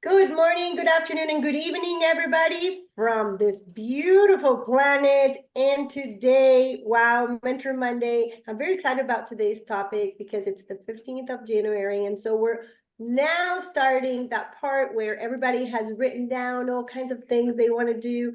Good morning, good afternoon, and good evening, everybody, from this beautiful planet. And today, wow, Mentor Monday. I'm very excited about today's topic because it's the 15th of January. And so we're now starting that part where everybody has written down all kinds of things they want to do.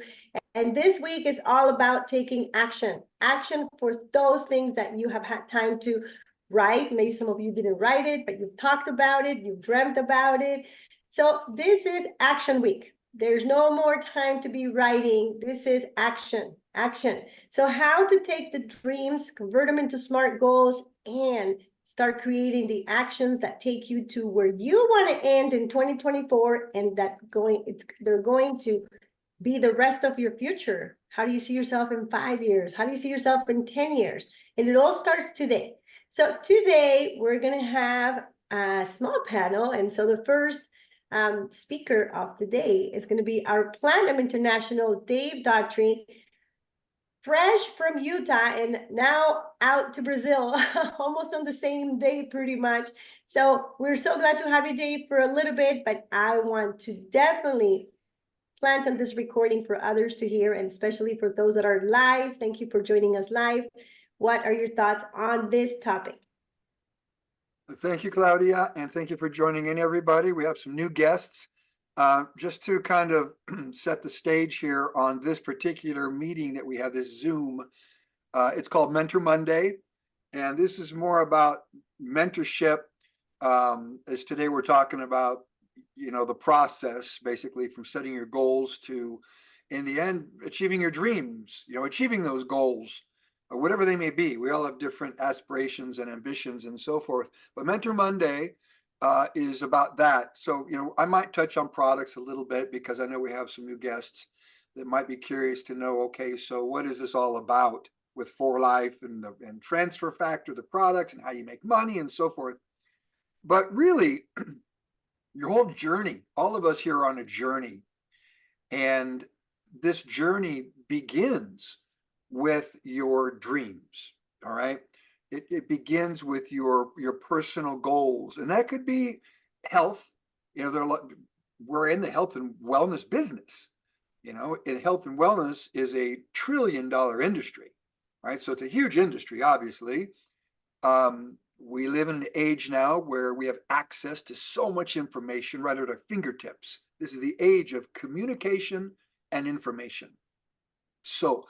And this week is all about taking action. Action for those things that you have had time to write. Maybe some of you didn't write it, but you've talked about it, you've dreamt about it. So this is action week. There's no more time to be writing. This is action. So how to take the dreams, convert them into smart goals, and start creating the actions that take you to where you want to end in 2024, and they're going to be the rest of your future. How do you see yourself in 5 years? How do you see yourself in 10 years? And it all starts today. So today we're going to have a small panel. And so the first speaker of the day is going to be our Platinum International, Dave Daughtry, fresh from Utah and now out to Brazil, almost on the same day, pretty much. So we're so glad to have you, Dave, for a little bit, but I want to definitely plant on this recording for others to hear, and especially for those that are live. Thank you for joining us live. What are your thoughts on this topic? Thank you, Claudia, and thank you for joining in, everybody. We have some new guests. Just to kind of set the stage here on this particular meeting that we have, this Zoom, it's called Mentor Monday, and this is more about mentorship. As today we're talking about, the process, basically from setting your goals to, in the end, achieving your dreams, achieving those goals, whatever they may be. We all have different aspirations and ambitions and so forth. But Mentor Monday is about that. So, I might touch on products a little bit because I know we have some new guests that might be curious to know, okay, so what is this all about with For Life and Transfer Factor, the products and how you make money and so forth. But really, your whole journey, all of us here are on a journey. And this journey begins with your dreams. All right. It begins with your personal goals. And that could be health. We're in the health and wellness business. And health and wellness is a $1 trillion industry. Right. So it's a huge industry, obviously. We live in an age now where we have access to so much information right at our fingertips. This is the age of communication and information. So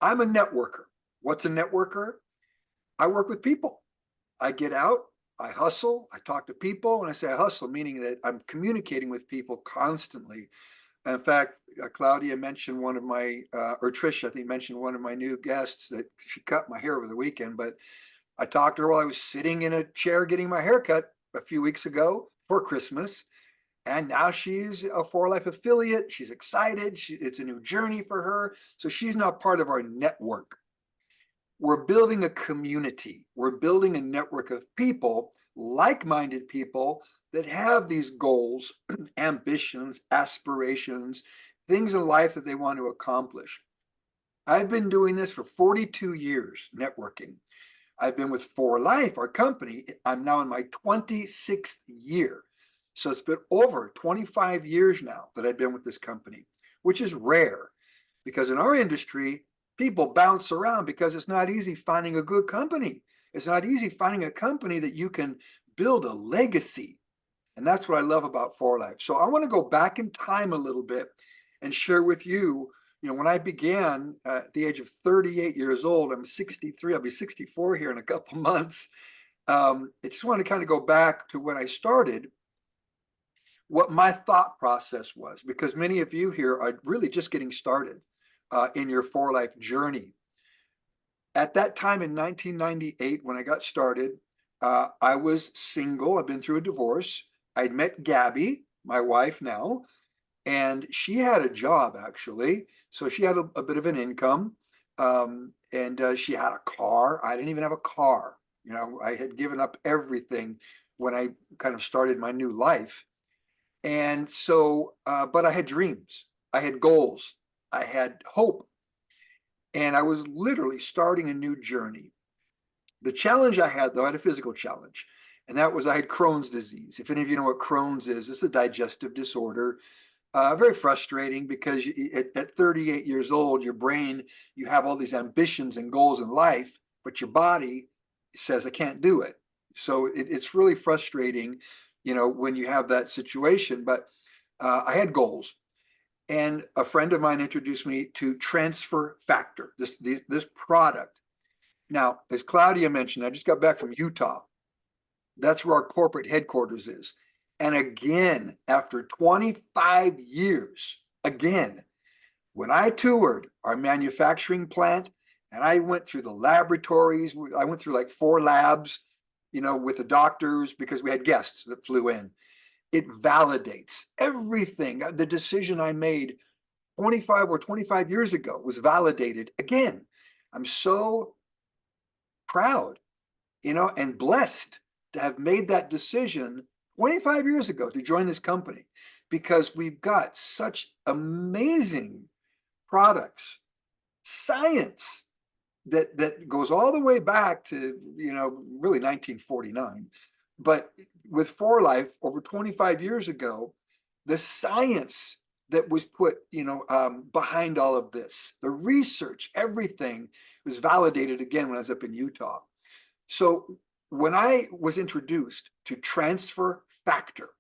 I'm a networker. What's a networker? I work with people. I get out, I hustle, I talk to people. When I say I hustle, meaning that I'm communicating with people constantly. In fact, Claudia mentioned or Tricia, I think, mentioned one of my new guests that she cut my hair over the weekend, but I talked to her while I was sitting in a chair getting my hair cut a few weeks ago for Christmas. And now she's a For Life affiliate. She's excited. It's a new journey for her. So she's now part of our network. We're building a community. We're building a network of people, like-minded people that have these goals, ambitions, aspirations, things in life that they want to accomplish. I've been doing this for 42 years, networking. I've been with For Life, our company. I'm now in my 26th year. So it's been over 25 years now that I've been with this company, which is rare because in our industry, people bounce around because it's not easy finding a good company. It's not easy finding a company that you can build a legacy. And that's what I love about For Life. So I want to go back in time a little bit and share with you, when I began at the age of 38 years old, I'm 63, I'll be 64 here in a couple months. I just want to kind of go back to when I started, what my thought process was, because many of you here are really just getting started in your For Life journey. At that time in 1998, when I got started, I was single. I've been through a divorce. I'd met Gabby, my wife now, and she had a job, actually. So she had a bit of an income, and she had a car. I didn't even have a car. I had given up everything when I kind of started my new life. And so, but I had dreams, I had goals, I had hope, and I was literally starting a new journey. The challenge I had, though, I had a physical challenge. And that was I had Crohn's disease. If any of you know what Crohn's is, it's a digestive disorder. Very frustrating because at 38 years old, your brain, you have all these ambitions and goals in life, but your body says, I can't do it. So it's really frustrating, when you have that situation. But I had goals. And a friend of mine introduced me to Transfer Factor, this product. Now, as Claudia mentioned, I just got back from Utah. That's where our corporate headquarters is. And again, after 25 years, when I toured our manufacturing plant and I went through the laboratories, I went through like 4 labs, with the doctors because we had guests that flew in. It validates everything. The decision I made 25 years ago was validated again. I'm so proud, and blessed to have made that decision 25 years ago to join this company because we've got such amazing products, science that goes all the way back to, really 1949. But with For Life over 25 years ago, the science that was put, behind all of this, the research, everything was validated again when I was up in Utah. So when I was introduced to Transfer Factor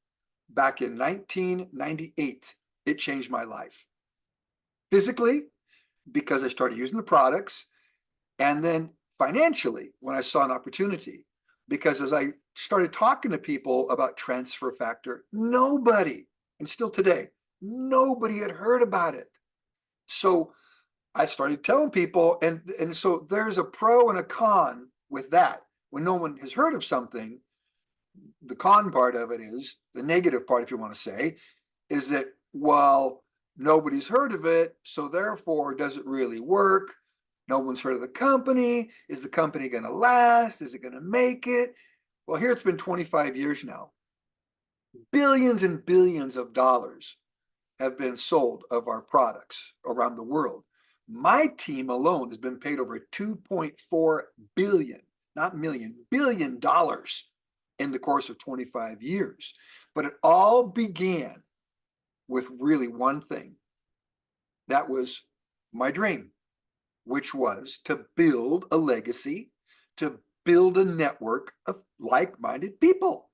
back in 1998, it changed my life. Physically, because I started using the products, and then financially, when I saw an opportunity, because as I started talking to people about Transfer Factor, nobody, and still today, nobody had heard about it. So I started telling people, and so there's a pro and a con with that. When no one has heard of something, the con part of it is, the negative part, if you want to say, is that, well, nobody's heard of it, so therefore, does it really work? No one's heard of the company. Is the company going to last? Is it going to make it? Well, here it's been 25 years now. Billions and billions of dollars have been sold of our products around the world. My team alone has been paid over 2.4 billion, not million, billion dollars in the course of 25 years. But it all began with really one thing. That was my dream, which was to build a legacy, to build a network of like-minded people.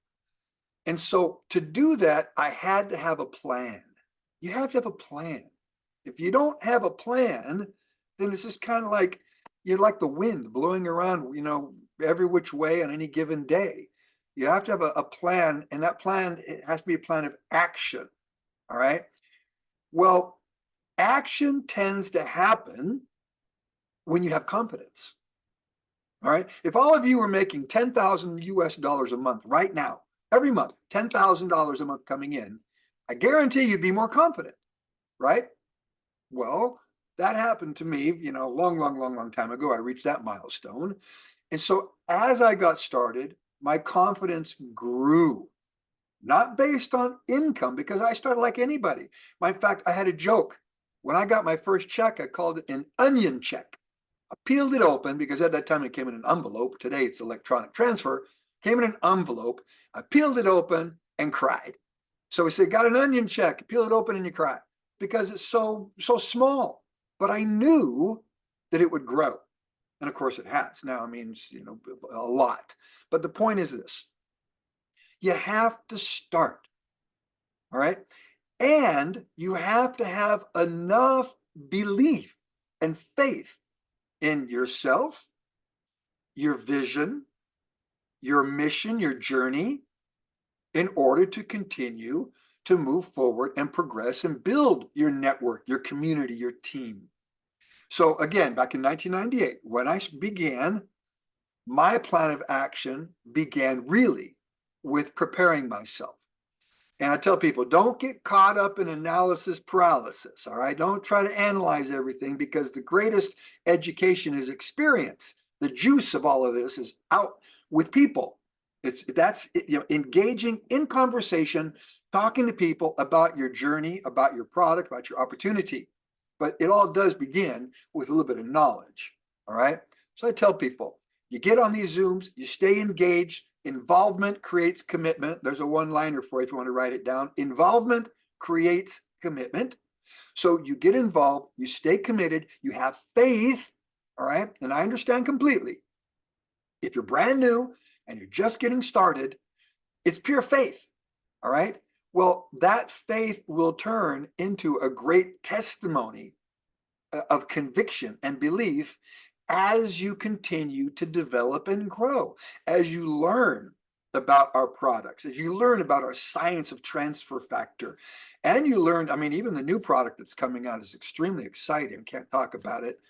And so to do that, I had to have a plan. You have to have a plan. If you don't have a plan, then it's just kind of like you're like the wind blowing around, every which way on any given day. You have to have a plan, and that plan, it has to be a plan of action. All right. Well, action tends to happen when you have confidence. All right. If all of you were making 10,000 US dollars a month right now, every month, $10,000 a month coming in, I guarantee you'd be more confident, right? Well, that happened to me, long time ago. I reached that milestone. And so as I got started, my confidence grew, not based on income, because I started like anybody. In fact, I had a joke. When I got my first check, I called it an onion check. I peeled it open because at that time it came in an envelope. Today it's electronic transfer. Came in an envelope. I peeled it open and cried. So we said, got an onion check. You peel it open and you cry because it's so small. But I knew that it would grow. And of course it has. Now it means, a lot. But the point is this. You have to start. All right. And you have to have enough belief and faith in yourself, your vision, your mission, your journey, in order to continue to move forward and progress and build your network, your community, your team. So again, back in 1998, when I began, my plan of action began really with preparing myself. And I tell people, don't get caught up in analysis paralysis, all right? Don't try to analyze everything because the greatest education is experience. The juice of all of this is out with people. That's engaging in conversation, talking to people about your journey, about your product, about your opportunity. But it all does begin with a little bit of knowledge, all right? So I tell people, you get on these Zooms, you stay engaged, Involvement creates commitment. There's a one-liner for you if you want to write it down. Involvement creates commitment. So you get involved, you stay committed, you have faith, all right? And I understand completely. If you're brand new and you're just getting started, it's pure faith, all right? Well, that faith will turn into a great testimony of conviction and belief as you continue to develop and grow, as you learn about our products, as you learn about our science of transfer factor, and you learn, I mean, even the new product that's coming out is extremely exciting. Can't talk about it,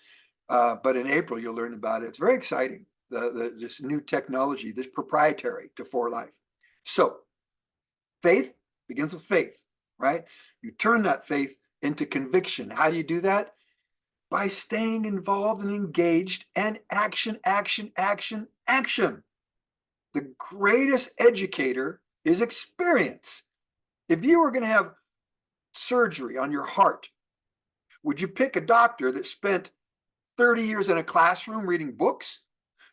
but in April you'll learn about it. It's very exciting. This new technology, this proprietary to 4Life. So faith begins with faith, right? You turn that faith into conviction. How do you do that? By staying involved and engaged, and action, action, action, action. The greatest educator is experience. If you were going to have surgery on your heart, would you pick a doctor that spent 30 years in a classroom reading books?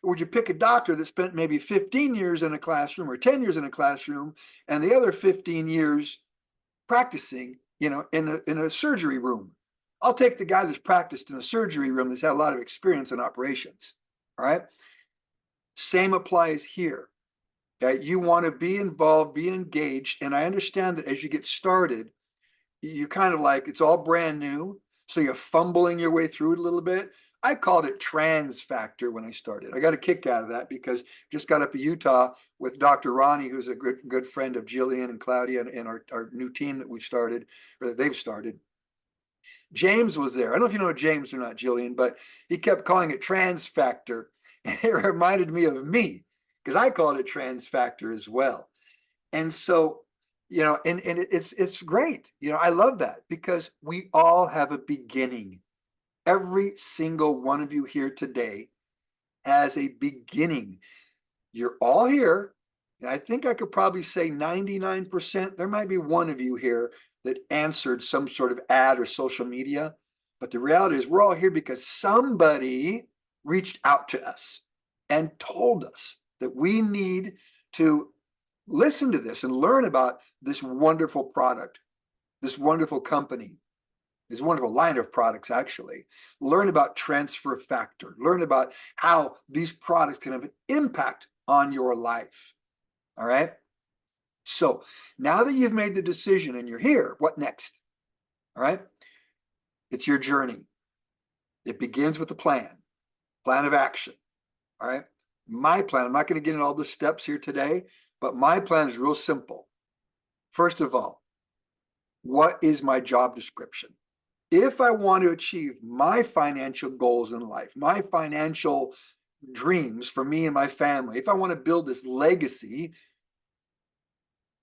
Or would you pick a doctor that spent maybe 15 years in a classroom or 10 years in a classroom and the other 15 years practicing, in a surgery room? I'll take the guy that's practiced in a surgery room that's had a lot of experience in operations. All right. Same applies here. Okay? You want to be involved, be engaged. And I understand that as you get started, you kind of like, it's all brand new. So you're fumbling your way through it a little bit. I called it trans factor when I started. I got a kick out of that because just got up to Utah with Dr. Ronnie, who's a good friend of Jillian and Claudia and our new team that we've started, or that they've started. James was there. I don't know if you know James or not, Jillian, but he kept calling it trans factor. And it reminded me of me because I called it trans factor as well. And so, and it's great. I love that because we all have a beginning. Every single one of you here today has a beginning. You're all here. And I think I could probably say 99%. There might be one of you here that answered some sort of ad or social media. But the reality is we're all here because somebody reached out to us and told us that we need to listen to this and learn about this wonderful product, this wonderful company, this wonderful line of products, actually. Learn about transfer factor, learn about how these products can have an impact on your life. All right. So now that you've made the decision and you're here, what next? All right. It's your journey. It begins with a plan of action. All right. My plan, I'm not going to get into all the steps here today, but my plan is real simple. First of all, what is my job description? If I want to achieve my financial goals in life, my financial dreams for me and my family, if I want to build this legacy,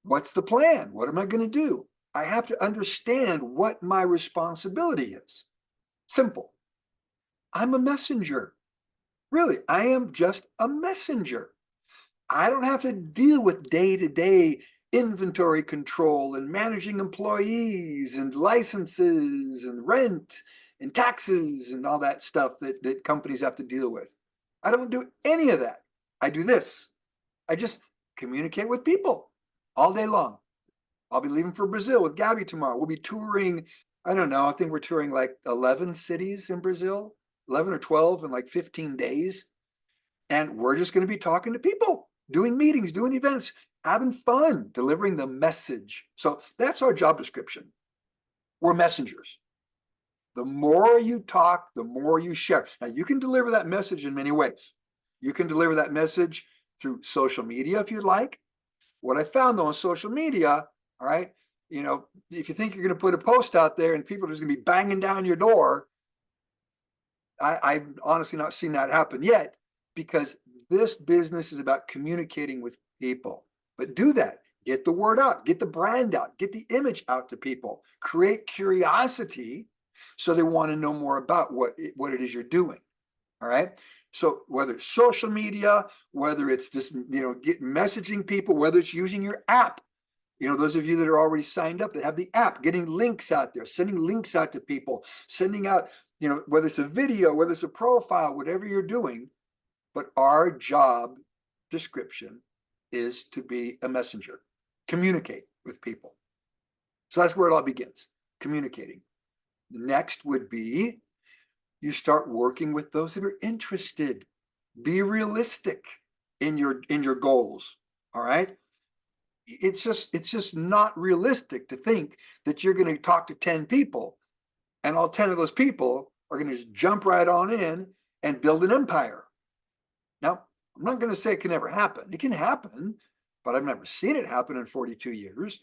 what's the plan? What am I going to do? I have to understand what my responsibility is. Simple. I'm a messenger. Really, I am just a messenger. I don't have to deal with day-to-day inventory control and managing employees and licenses and rent and taxes and all that stuff that companies have to deal with. I don't do any of that. I do this. I just communicate with people all day long. I'll be leaving for Brazil with Gabby tomorrow. We'll be touring, I don't know, I think we're touring like 11 cities in Brazil, 11 or 12 in like 15 days. And we're just going to be talking to people, doing meetings, doing events, having fun, delivering the message. So that's our job description. We're messengers. The more you talk, the more you share. Now, you can deliver that message in many ways. You can deliver that message through social media if you'd like. What I found though on social media, all right, if you think you're going to put a post out there and people are just going to be banging down your door, I've honestly not seen that happen yet, because this business is about communicating with people. But do that. Get the word out, get the brand out, get the image out to people, create curiosity so they want to know more about what it is you're doing. All right. So whether it's social media, whether it's just, get messaging people, whether it's using your app, those of you that are already signed up that have the app, getting links out there, sending links out to people, sending out, whether it's a video, whether it's a profile, whatever you're doing. But our job description is to be a messenger, communicate with people. So that's where it all begins, communicating. The next would be you start working with those that are interested. Be realistic in your goals. All right. It's just not realistic to think that you're going to talk to 10 people and all 10 of those people are going to just jump right on in and build an empire. Now, I'm not going to say it can never happen. It can happen, but I've never seen it happen in 42 years.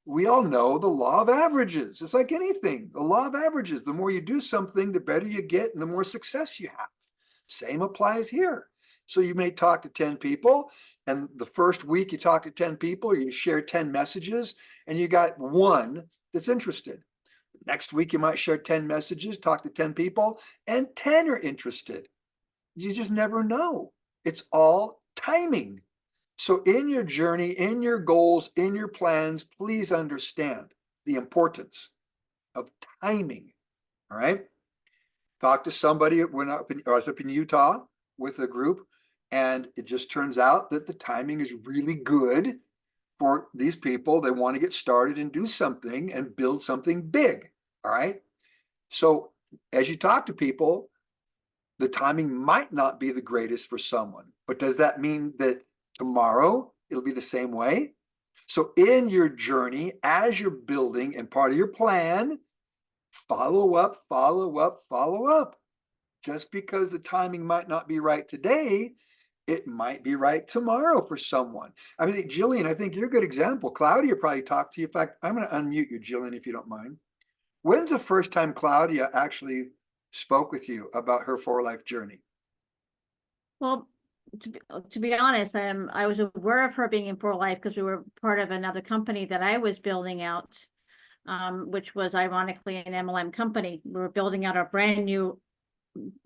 We all know the law of averages. It's like anything, the law of averages. The more you do something, the better you get and the more success you have. Same applies here. So you may talk to 10 people, and the first week you talk to 10 people, you share 10 messages, and you got one that's interested. Next week, you might share 10 messages, talk to 10 people, and 10 are interested. You just never know. It's all timing. So in your journey, in your goals, in your plans, please understand the importance of timing. All right. Talk to somebody when I was up in Utah with a group, and it just turns out that the timing is really good for these people. They want to get started and do something and build something big. All right. So as you talk to people, the timing might not be the greatest for someone, but does that mean that tomorrow it'll be the same way? So in your journey, as you're building and part of your plan, follow up, follow up, follow up. Just because the timing might not be right today, it might be right tomorrow for someone. I mean, Jillian, I think you're a good example. Claudia probably talked to you. In fact, I'm going to unmute you, Jillian, if you don't mind. When's the first time Claudia actually spoke with you about her for-life journey? Well, to be honest, I was aware of her being in for life because we were part of another company that I was building out, which was ironically an MLM company. We were building out our brand new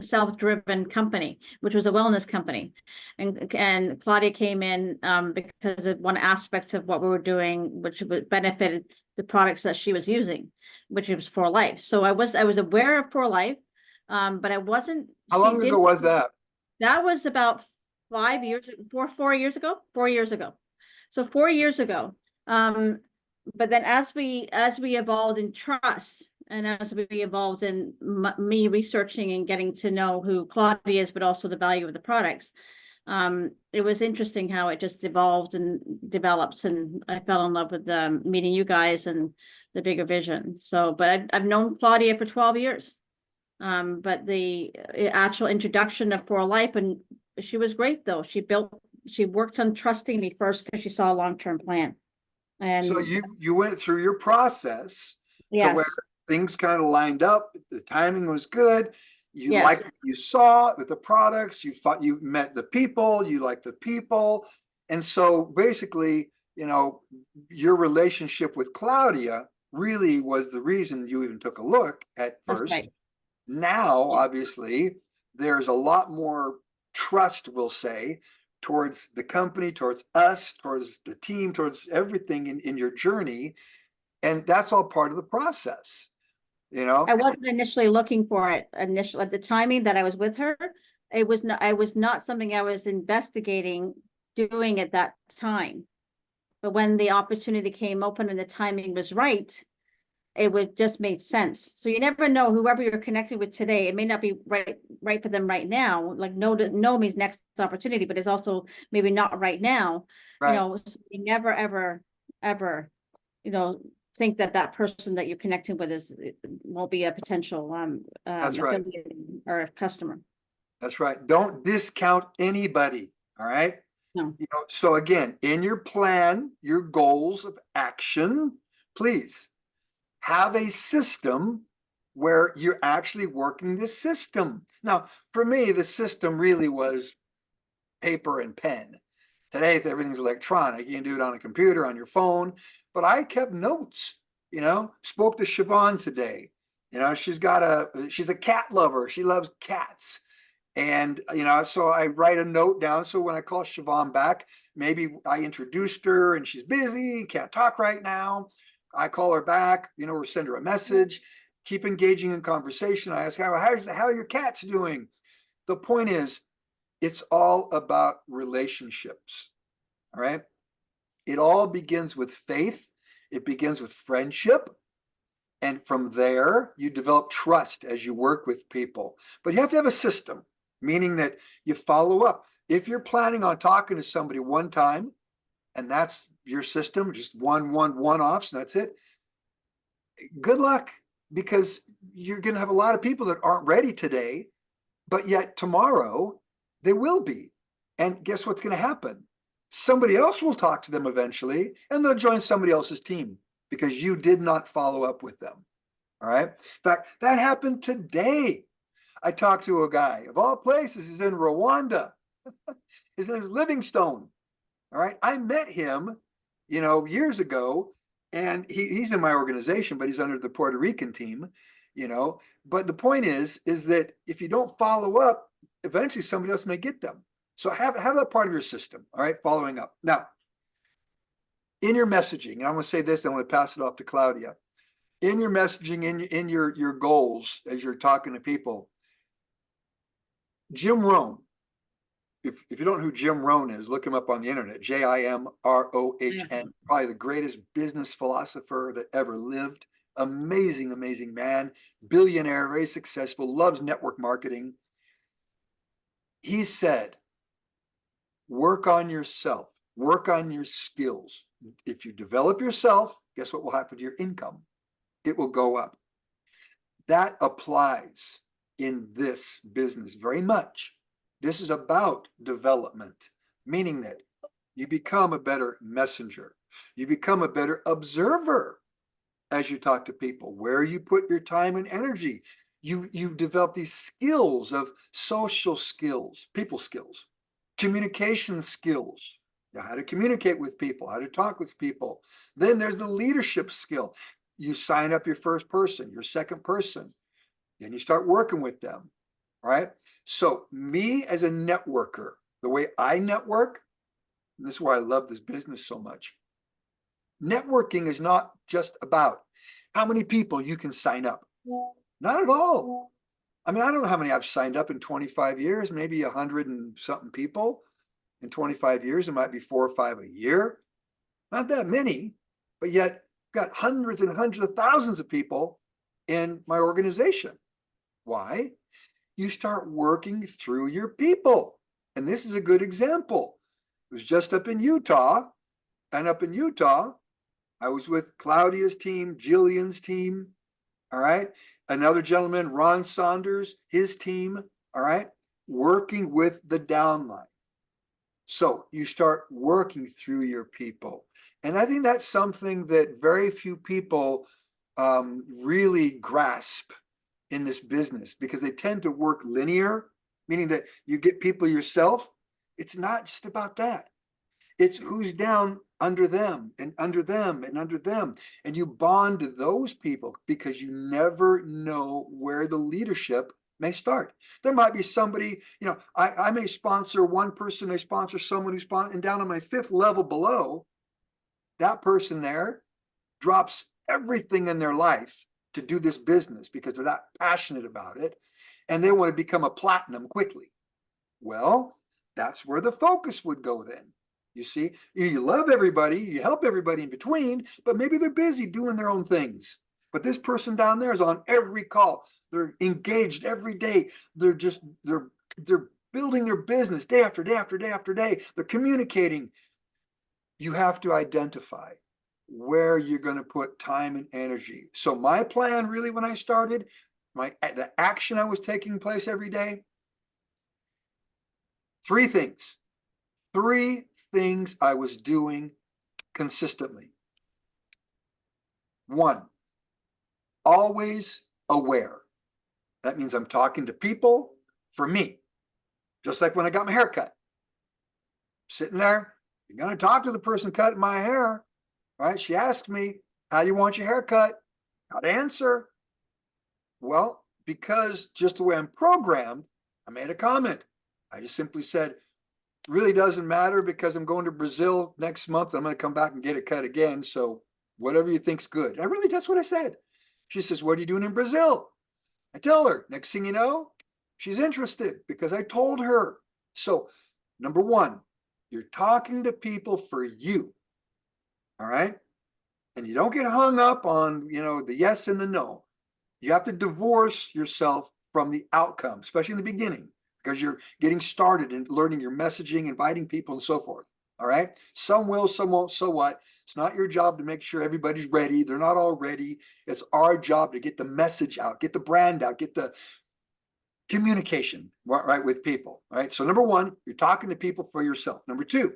self-driven company, which was a wellness company, and Claudia came in because of one aspect of what we were doing, which benefited the products that she was using, which was for life. So I was aware of for life, but I wasn't. How long ago was that? That was about 5 years, 4 years ago, 4 years ago. So 4 years ago. But then as we evolved in trust, and as we evolved in me researching and getting to know who Claudia is, but also the value of the products, it was interesting how it just evolved and develops. And I fell in love with meeting you guys and the bigger vision. So, but I've known Claudia for 12 years. But the actual introduction of For Life, and she was great though. She worked on trusting me first because she saw a long-term plan. And so you went through your process to where yes, things kind of lined up. The timing was good. You yes, liked what you saw with the products. You thought you met the people. You liked the people. And so basically, your relationship with Claudia really was the reason you even took a look at that's first. right. Now, obviously, there's a lot more trust, we'll say, towards the company, towards us, towards the team, towards everything in your journey. And that's all part of the process, I wasn't initially looking for it initially at the timing that I was with her. I was not something I was investigating doing at that time. But when the opportunity came open and the timing was right, it would just make sense. So you never know, whoever you're connected with today, it may not be right for them right now. Like no means next opportunity, but it's also maybe not right now. Right. So you never ever, think that person that you're connecting with won't be a potential That's right. affiliate or a customer. That's right. Don't discount anybody. All right. No. So again, in your plan, your goals of action, please have a system where you're actually working the system. Now, for me, the system really was paper and pen. Today, everything's electronic. You can do it on a computer, on your phone. But I kept notes, spoke to Siobhan today. She's a cat lover. She loves cats. And, so I write a note down. So when I call Siobhan back, maybe I introduced her and she's busy, can't talk right now. I call her back, or send her a message, keep engaging in conversation. I ask, how are your cats doing? The point is, it's all about relationships. All right. It all begins with faith. It begins with friendship. And from there, you develop trust as you work with people. But you have to have a system, meaning that you follow up. If you're planning on talking to somebody one time, and that's your system, just one-offs, and that's it, good luck, because you're going to have a lot of people that aren't ready today, but yet tomorrow they will be. And guess what's going to happen? Somebody else will talk to them eventually, and they'll join somebody else's team because you did not follow up with them. All right. In fact, that happened today. I talked to a guy, of all places, he's in Rwanda. His name is Livingstone. All right. I met him, years ago, and he's in my organization, but he's under the Puerto Rican team, But the point is that if you don't follow up, eventually somebody else may get them. So have that part of your system. All right. Following up. Now, in your messaging, and I'm going to say this, I'm going to pass it off to Claudia. In your messaging, in your goals, as you're talking to people, Jim Rohn, if you don't know who Jim Rohn is, look him up on the internet, Jimrohn, probably the greatest business philosopher that ever lived. Amazing, amazing man, billionaire, very successful, loves network marketing. He said, work on yourself, work on your skills. If you develop yourself, guess what will happen to your income? It will go up. That applies in this business very much. This is about development, meaning that you become a better messenger. You become a better observer as you talk to people, where you put your time and energy. You develop these skills of social skills, people skills, communication skills, how to communicate with people, how to talk with people. Then there's the leadership skill. You sign up your first person, your second person, then you start working with them. All right. So me as a networker, the way I network, and this is why I love this business so much. Networking is not just about how many people you can sign up. Not at all. I mean, I don't know how many I've signed up in 25 years, maybe 100 and something people. In 25 years, it might be 4 or 5 a year. Not that many, but yet got hundreds and hundreds of thousands of people in my organization. Why? You start working through your people. And this is a good example. It was just up in Utah. And up in Utah, I was with Claudia's team, Jillian's team. All right. Another gentleman, Ron Saunders, his team. All right. Working with the downline. So you start working through your people. And I think that's something that very few people really grasp in this business, because they tend to work linear, meaning that you get people yourself. It's not just about that. It's who's down under them and under them and under them. And you bond to those people because you never know where the leadership may start. There might be somebody, I may sponsor one person, I sponsor someone who's and down on my 5th level below, that person there drops everything in their life to do this business because they're that passionate about it, and they want to become a platinum quickly. Well, that's where the focus would go then. You see, you love everybody, you help everybody in between, but maybe they're busy doing their own things. But this person down there is on every call. They're engaged every day. They're building their business day after day after day after day. They're communicating. You have to identify where you're going to put time and energy. So my plan really, when I started, the action I was taking place every day, 3 things. 3 things I was doing consistently. 1, always aware. That means I'm talking to people for me. Just like when I got my hair cut. Sitting there, you're going to talk to the person cutting my hair. Right? She asked me, how do you want your hair cut? Got to answer. Well, because just the way I'm programmed, I made a comment. I just simply said, really doesn't matter because I'm going to Brazil next month. I'm going to come back and get it cut again. So whatever you think's good. That's what I said. She says, what are you doing in Brazil? I tell her, next thing you know, she's interested because I told her. So number 1, You're talking to people for you. All right. And you don't get hung up on, the yes and the no. You have to divorce yourself from the outcome, especially in the beginning, because you're getting started and learning your messaging, inviting people and so forth. All right. Some will, some won't. So what? It's not your job to make sure everybody's ready. They're not all ready. It's our job to get the message out, get the brand out, get the communication right with people. Right. So number one, you're talking to people for yourself. Number two,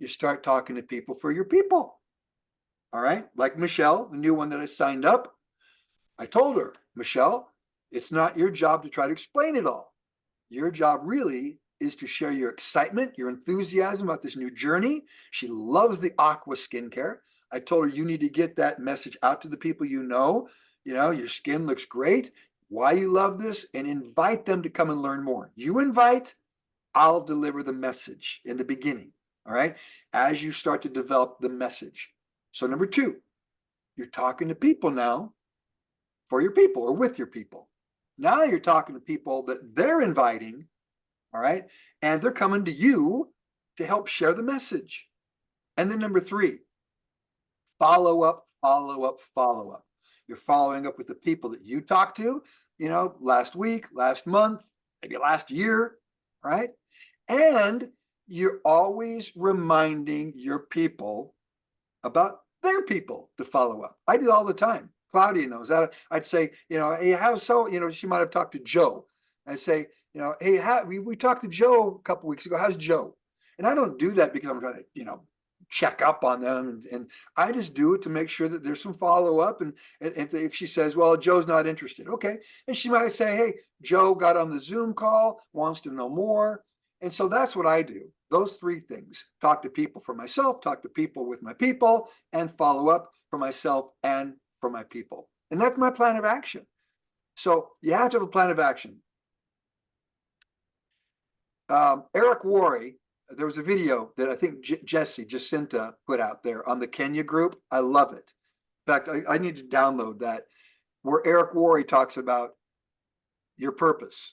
you start talking to people for your people. All right. Like Michelle, the new one that I signed up. I told her, Michelle, it's not your job to try to explain it all. Your job really is to share your excitement, your enthusiasm about this new journey. She loves the aqua skincare. I told her you need to get that message out to the people you know. Your skin looks great, why you love this, and invite them to come and learn more. You invite, I'll deliver the message in the beginning. All right. As you start to develop the message. So number two, you're talking to people now for your people or with your people. Now you're talking to people that they're inviting, all right? And they're coming to you to help share the message. And then number three, follow up, follow up, follow up. You're following up with the people that you talked to, last week, last month, maybe last year, all right? And you're always reminding your people about their people to follow up. I do all the time. Claudia knows that. I'd say, hey, how's so, she might have talked to Joe. I'd say, hey, we talked to Joe a couple weeks ago. How's Joe? And I don't do that because I'm going to, check up on them. And I just do it to make sure that there's some follow up. And if she says, well, Joe's not interested. Okay. And she might say, hey, Joe got on the Zoom call, wants to know more. And so that's what I do. Those three things: talk to people for myself, talk to people with my people, and follow up for myself and for my people. And that's my plan of action. So you have to have a plan of action. Eric Worre, there was a video that I think Jesse Jacinta put out there on the Kenya group. I love it. In fact, I need to download that, where Eric Worre talks about your purpose.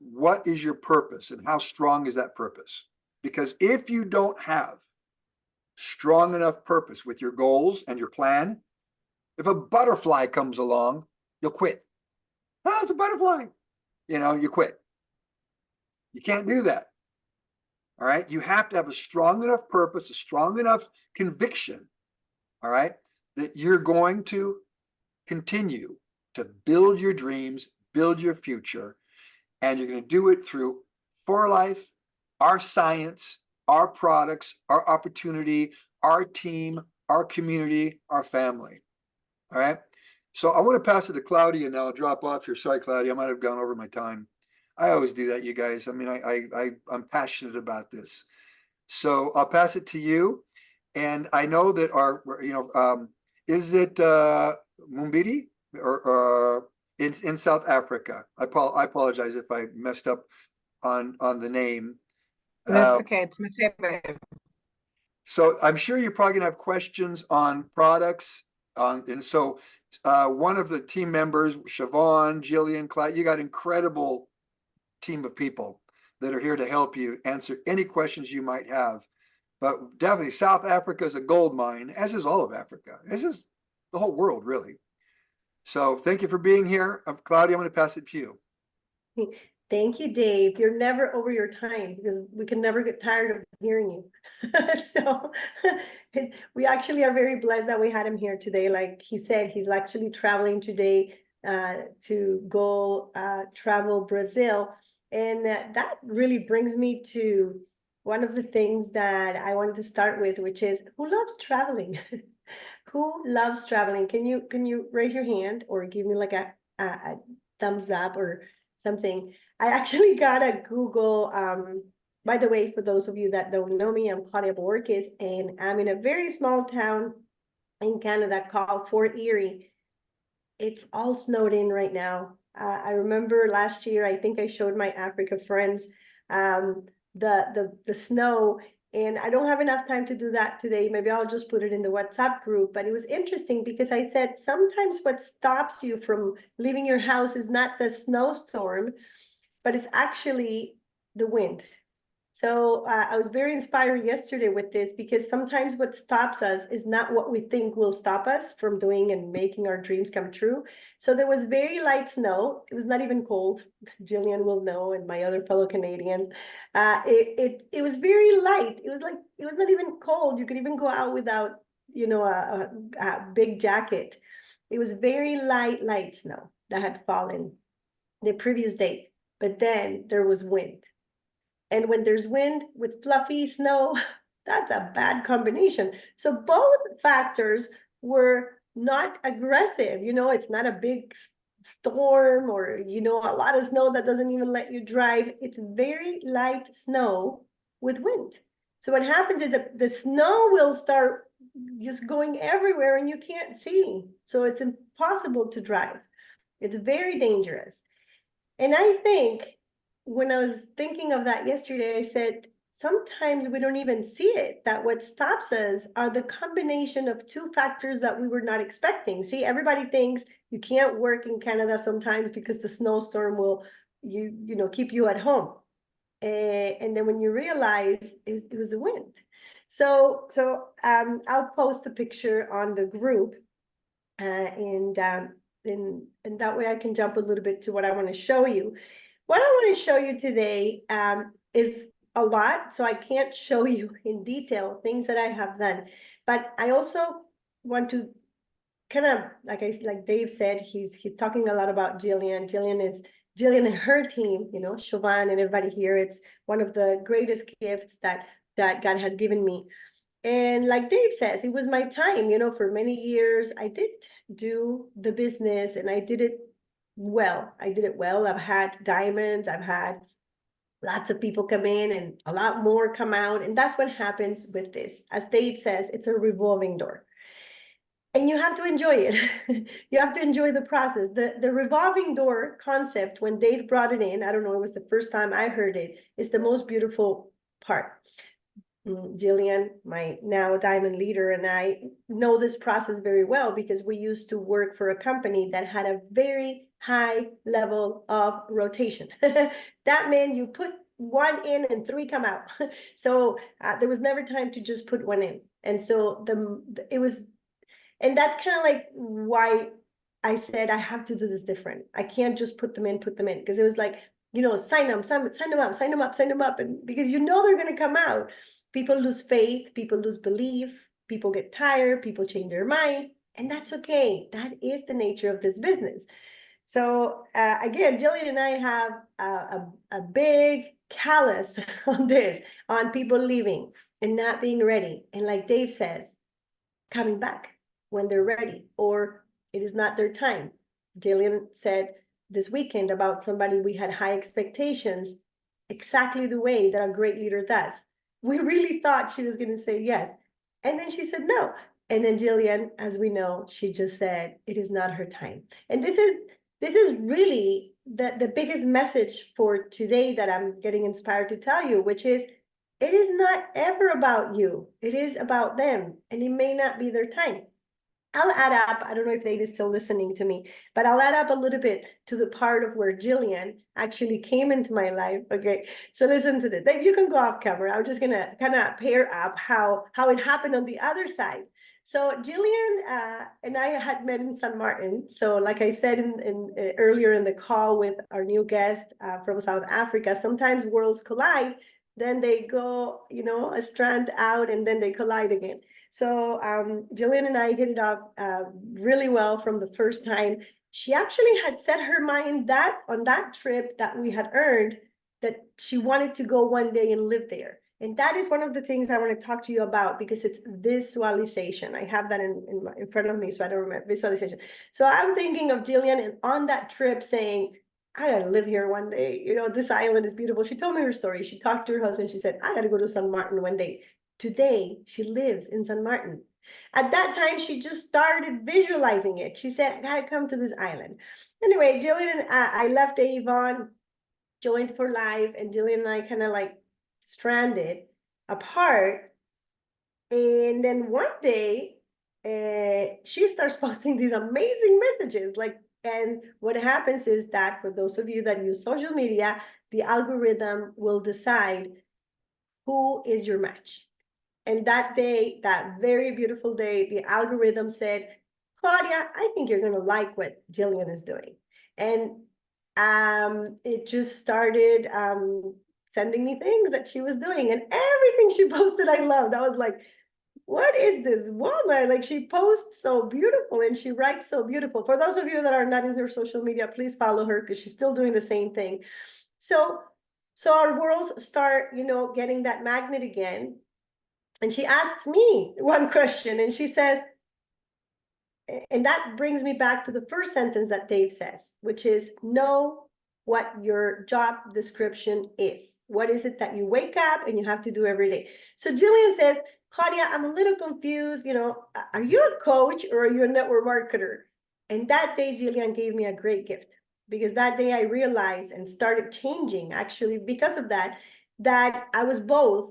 What is your purpose and how strong is that purpose? Because if you don't have strong enough purpose with your goals and your plan, if a butterfly comes along, you'll quit. Oh, it's a butterfly. You quit. You can't do that. All right. You have to have a strong enough purpose, a strong enough conviction. All right. That you're going to continue to build your dreams, build your future. And you're going to do it through For Life, our science, our products, our opportunity, our team, our community, our family. All right. So I want to pass it to Claudia now. I'll drop off here. Sorry, Claudia. I might have gone over my time. I always do that, you guys. I mean, I'm passionate about this. So I'll pass it to you. And I know that is it Mumbidi or in South Africa? I apologize if I messed up on the name. That's okay. It's Matebe. So I'm sure you're probably gonna have questions on products. And so one of the team members, Siobhan, Jillian, Clyde, you got incredible team of people that are here to help you answer any questions you might have. But definitely South Africa is a gold mine, as is all of Africa. This is the whole world, really. So thank you for being here. Claudia, I'm going to pass it to you. Thank you, Dave. You're never over your time because we can never get tired of hearing you. So we actually are very blessed that we had him here today. Like he said, he's actually traveling today to go travel Brazil. And that really brings me to one of the things that I wanted to start with, which is who loves traveling? Who loves traveling? Can you raise your hand or give me like a thumbs up or something? I actually got a Google, by the way, for those of you that don't know me, I'm Claudia Bohorquez, and I'm in a very small town in Canada called Fort Erie. It's all snowed in right now. I remember last year, I think I showed my Africa friends the snow, and I don't have enough time to do that today. Maybe I'll just put it in the WhatsApp group. But it was interesting because I said sometimes what stops you from leaving your house is not the snowstorm, but it's actually the wind. So I was very inspired yesterday with this because sometimes what stops us is not what we think will stop us from doing and making our dreams come true. So there was very light snow. It was not even cold. Jillian will know, and my other fellow Canadians. It was very light. It was like, it was not even cold. You could even go out without, a big jacket. It was very light snow that had fallen the previous day, but then there was wind. And when there's wind with fluffy snow, that's a bad combination. So both factors were not aggressive. It's not a big storm or, a lot of snow that doesn't even let you drive. It's very light snow with wind. So what happens is that the snow will start just going everywhere and you can't see. So it's impossible to drive. It's very dangerous. And I think when I was thinking of that yesterday, I said, sometimes we don't even see it, that what stops us are the combination of two factors that we were not expecting. See, everybody thinks you can't work in Canada sometimes because the snowstorm will, keep you at home. And then when you realize it was the wind. So I'll post a picture on the group, and that way I can jump a little bit to what I want to show you. What I want to show you today is a lot, so I can't show you in detail things that I have done. But I also want to kind of, like Dave said, he's talking a lot about Jillian. Jillian and her team, Chauvin and everybody here. It's one of the greatest gifts that God has given me. And like Dave says, it was my time, for many years. I did do the business and I did it well. I've had diamonds. I've had lots of people come in and a lot more come out. And that's what happens with this. As Dave says, it's a revolving door. And you have to enjoy it. You have to enjoy the process. The revolving door concept, when Dave brought it in, I don't know, it was the first time I heard it, is the most beautiful part. Jillian, my now diamond leader, and I know this process very well because we used to work for a company that had a very high level of rotation. That meant you put one in and three come out. So there was never time to just put one in. And so and that's kind of like why I said I have to do this different. I can't just put them in, because it was like, sign them up. And because they're going to come out. People lose faith, people lose belief, people get tired, people change their mind, and that's okay. That is the nature of this business. So again, Jillian and I have a big callus on this, on people leaving and not being ready. And like Dave says, coming back when they're ready, or it is not their time. Jillian said this weekend about somebody we had high expectations, exactly the way that a great leader does. We really thought she was going to say yes. And then she said no. And then Jillian, as we know, she just said, it is not her time. And this is really the biggest message for today that I'm getting inspired to tell you, which is, it is not ever about you. It is about them. And it may not be their time. I'll add up, I don't know if Dave is still listening to me, but I'll add up a little bit to the part of where Jillian actually came into my life. Okay, so listen to this. Dave, you can go off camera. I'm just gonna kind of pair up how it happened on the other side. So Jillian and I had met in San Martin. So like I said earlier in the call with our new guest from South Africa, sometimes worlds collide, then they go, a strand out and then they collide again. So Jillian and I hit it off really well from the first time. She actually had set her mind that on that trip that we had earned, that she wanted to go one day and live there. And that is one of the things I want to talk to you about, because it's visualization. I have that in front of me, so I don't remember visualization. So I'm thinking of Jillian and on that trip saying, I gotta live here one day. This island is beautiful. She told me her story. She talked to her husband. She said, I gotta go to San Martin one day. Today, she lives in San Martin. At that time, she just started visualizing it. She said, I gotta come to this island. Anyway, Jillian and I left Avon, joined for life, and Jillian and I kind of like stranded apart. And then one day, she starts posting these amazing messages. And what happens is that for those of you that use social media, the algorithm will decide who is your match? And that day, that very beautiful day, the algorithm said, Claudia, I think you're going to like what Jillian is doing. And it just started sending me things that she was doing, and everything she posted, I loved. I was like, what is this woman? Like, she posts so beautiful and she writes so beautiful. For those of you that are not in her social media, please follow her because she's still doing the same thing. So our worlds start, getting that magnet again. And she asks me one question, and she says, and that brings me back to the first sentence that Dave says, which is, know what your job description is. What is it that you wake up and you have to do every day? So Jillian says, Claudia, I'm a little confused. Are you a coach or are you a network marketer? And that day, Jillian gave me a great gift, because that day I realized and started changing, actually, because of that I was both,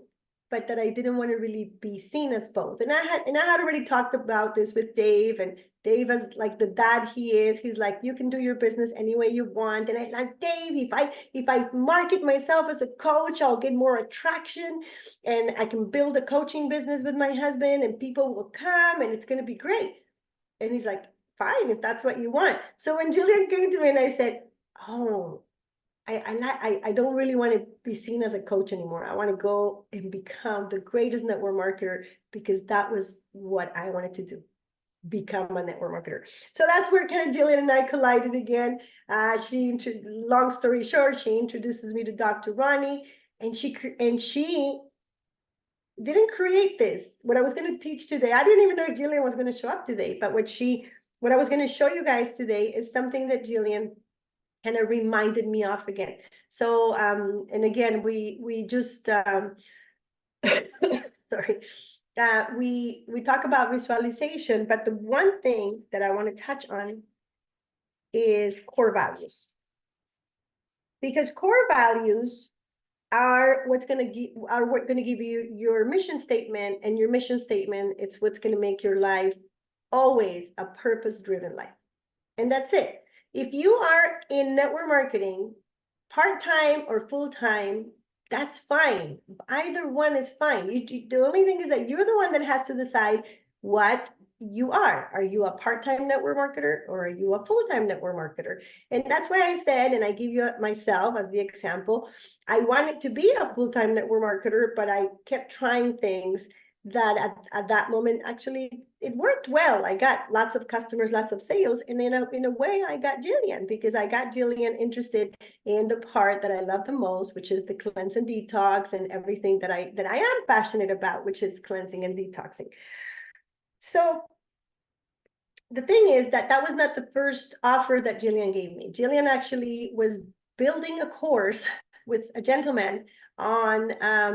but that I didn't want to really be seen as both. And I had already talked about this with Dave, and Dave, as like the dad he is, he's like, you can do your business any way you want. And I'm like, Dave, if I market myself as a coach, I'll get more attraction, and I can build a coaching business with my husband, and people will come, and it's going to be great. And he's like, fine, if that's what you want. So when Jillian came to me and I said, oh, I don't really want to be seen as a coach anymore. I want to go and become the greatest network marketer, because that was what I wanted to do, become a network marketer. So that's where kind of Jillian and I collided again. Long story short, she introduces me to Dr. Ronnie, and she didn't create this. What I was going to teach today, I didn't even know if Jillian was going to show up today, but what I was going to show you guys today is something that Jillian kind of reminded me of again. So, and again, we just, sorry, we talk about visualization, but the one thing that I want to touch on is core values. Because core values are what's going to give you your mission statement, and your mission statement, it's what's going to make your life always a purpose-driven life. And that's it. If you are in network marketing, part-time or full-time, that's fine. Either one is fine. The only thing is that you're the one that has to decide what you are. Are you a part-time network marketer, or are you a full-time network marketer? And that's why I said, and I give you myself as the example, I wanted to be a full-time network marketer, but I kept trying things that at that moment, actually, it worked well. I got lots of customers, lots of sales. And then in a way, I got Jillian, because I got Jillian interested in the part that I love the most, which is the cleanse and detox, and everything that I am passionate about, which is cleansing and detoxing. So the thing is that was not the first offer that Jillian gave me. Jillian actually was building a course with a gentleman on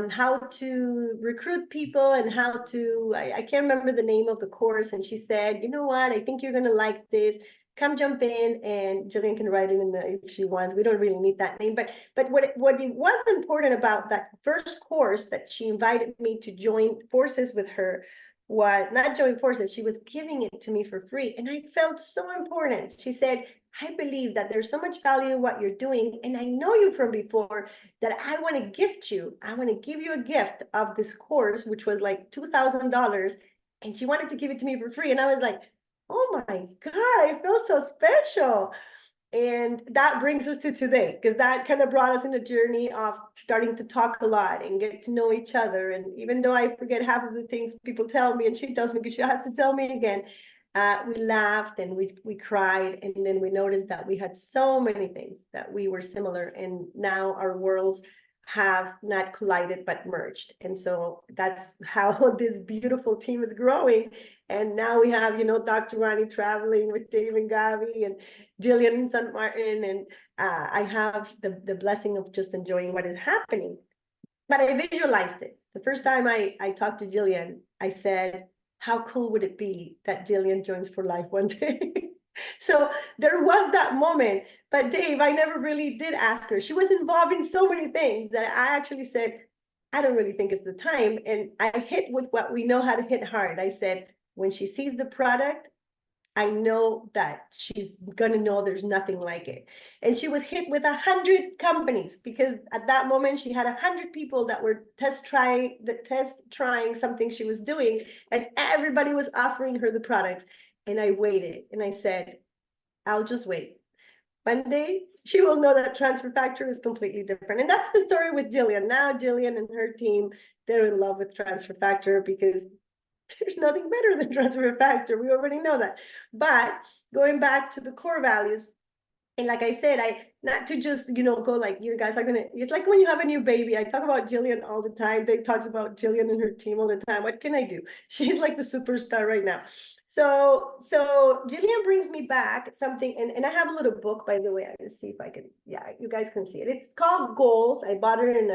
how to recruit people, and how to, I can't remember the name of the course. And she said, you know what, I think you're going to like this. Come jump in, and Jillian can write it in if she wants. We don't really need that name. But what it was important about that first course that she invited me to join forces with her was not join forces. She was giving it to me for free. And I felt so important. She said, I believe that there's so much value in what you're doing, and I know you from before, that I want to gift you. I want to give you a gift of this course, which was like $2,000, and she wanted to give it to me for free. And I was like, oh my God, I feel so special. And that brings us to today, because that kind of brought us in a journey of starting to talk a lot and get to know each other. And even though I forget half of the things people tell me, and she tells me, because she'll have to tell me again, we laughed and we cried, and then we noticed that we had so many things that we were similar, and now our worlds have not collided but merged. And so that's how this beautiful team is growing. And now we have, Dr. Ronnie traveling with Dave and Gabi, and Jillian in St. Martin, and I have the blessing of just enjoying what is happening. But I visualized it. The first time I talked to Jillian, I said, how cool would it be that Jillian joins for life one day? So there was that moment. But Dave, I never really did ask her. She was involved in so many things that I actually said, I don't really think it's the time. And I hit with what we know how to hit hard. I said, when she sees the product, I know that she's gonna know there's nothing like it. And she was hit with 100 companies because at that moment she had 100 people that were test trying something she was doing, and everybody was offering her the products. And I waited and I said, I'll just wait. One day she will know that Transfer Factor is completely different. And that's the story with Jillian. Now Jillian and her team, they're in love with Transfer Factor because there's nothing better than Transfer Factor. We already know that. But going back to the core values, and like I said, not to just, go like, you guys are gonna, it's like when you have a new baby. I talk about Jillian all the time. Dave talks about Jillian and her team all the time. What can I do? She's like the superstar right now. So Jillian brings me back something, and I have a little book, by the way. I'm gonna see if I can, yeah, you guys can see it. It's called Goals. I bought it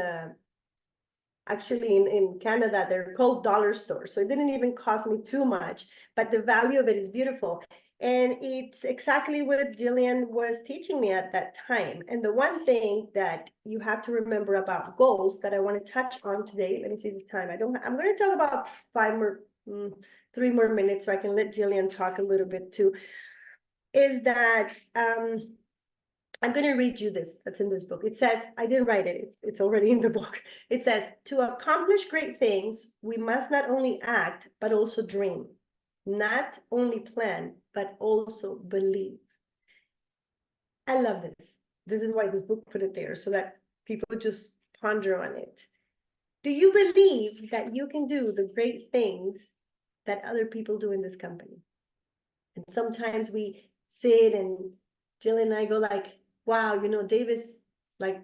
actually in Canada, they're called dollar stores. So it didn't even cost me too much, but the value of it is beautiful. And it's exactly what Jillian was teaching me at that time. And the one thing that you have to remember about goals that I want to touch on today, let me see the time. I'm going to talk about 3 more minutes so I can let Jillian talk a little bit too, is that, I'm going to read you this that's in this book. It says, I didn't write it. It's already in the book. It says, to accomplish great things, we must not only act, but also dream. Not only plan, but also believe. I love this. This is why this book put it there, so that people just ponder on it. Do you believe that you can do the great things that other people do in this company? And sometimes we sit and Jill and I go like, wow, Davis, like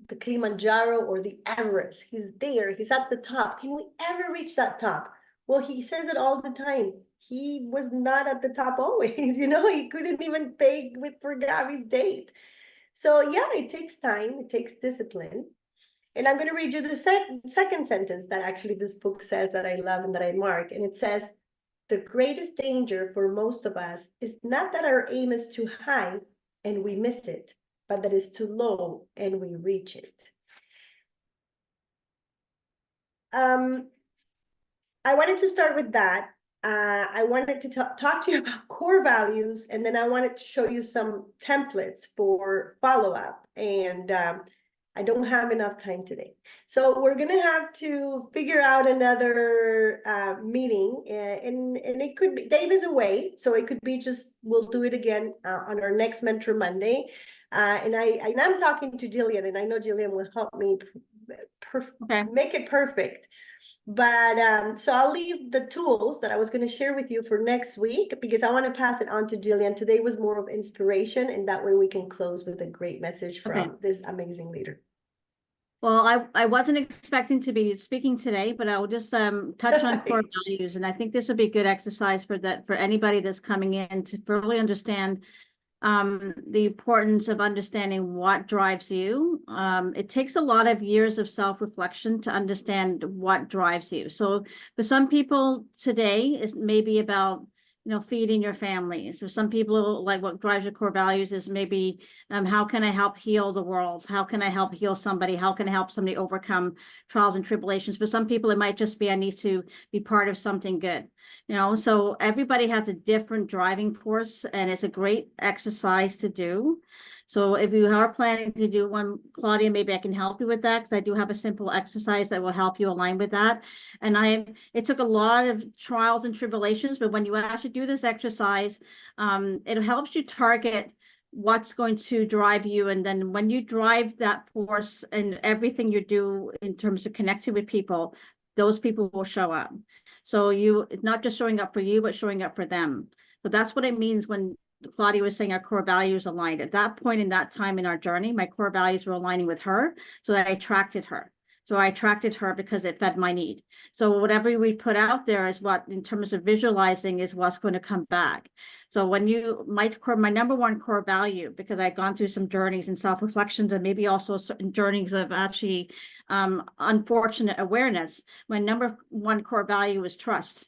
the Kilimanjaro or the Everest, he's there, he's at the top. Can we ever reach that top? Well, he says it all the time. He was not at the top always, he couldn't even pay for Gabby's date. So yeah, it takes time, it takes discipline. And I'm going to read you the second sentence that actually this book says that I love and that I mark. And it says, the greatest danger for most of us is not that our aim is too high and we miss it, but that is too low and we reach it. I wanted to start with that. I wanted to talk to you about core values, and then I wanted to show you some templates for follow-up. And I don't have enough time today. So we're going to have to figure out another meeting, and it could be, Dave is away, so it could be just, we'll do it again on our next Mentor Monday. And I'm talking to Jillian, and I know Jillian will help me make it perfect. But so I'll leave the tools that I was going to share with you for next week, because I want to pass it on to Jillian. Today was more of inspiration, and that way we can close with a great message from this amazing leader. Well, I wasn't expecting to be speaking today, but I will just touch on core values. And I think this would be a good exercise for anybody that's coming in to really understand the importance of understanding what drives you. It takes a lot of years of self-reflection to understand what drives you. So for some people today, is maybe about feeding your family. So some people, like, what drives your core values is maybe how can I help heal the world? How can I help heal somebody? How can I help somebody overcome trials and tribulations? For some people, it might just be I need to be part of something good. So everybody has a different driving force, and it's a great exercise to do. So if you are planning to do one, Claudia, maybe I can help you with that, because I do have a simple exercise that will help you align with that. And it took a lot of trials and tribulations, but when you actually do this exercise, it helps you target what's going to drive you. And then when you drive that force and everything you do in terms of connecting with people, those people will show up. So it's not just showing up for you, but showing up for them. So that's what it means when Claudia was saying our core values aligned. At that point in that time in our journey, my core values were aligning with her, so that I attracted her. So I attracted her because it fed my need. So whatever we put out there is what, in terms of visualizing, is what's going to come back. So when my number one core value, because I've gone through some journeys and self-reflections, and maybe also certain journeys of actually unfortunate awareness, my number one core value is trust.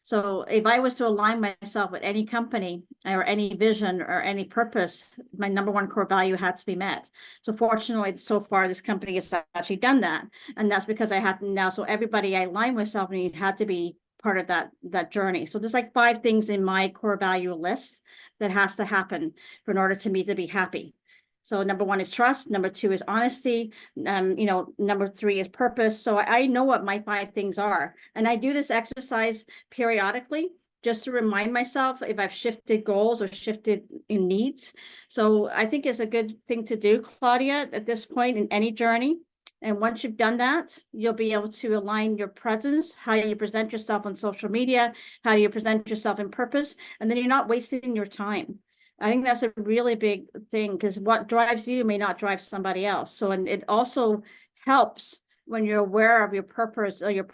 So if I was to align myself with any company or any vision or any purpose, my number one core value had to be met. So fortunately, so far, this company has actually done that. And that's because I had to now, so everybody I align myself with had to be part of that journey. So there's like 5 things in my core value list that has to happen in order to me to be happy. So number 1 is trust. Number 2 is honesty. Number 3 is purpose. So I know what my 5 things are. And I do this exercise periodically just to remind myself if I've shifted goals or shifted in needs. So I think it's a good thing to do, Claudia, at this point in any journey. And once you've done that, you'll be able to align your presence, how you present yourself on social media, how you present yourself in purpose, and then you're not wasting your time. I think that's a really big thing, because what drives you may not drive somebody else. So, and it also helps when you're aware of your purpose or your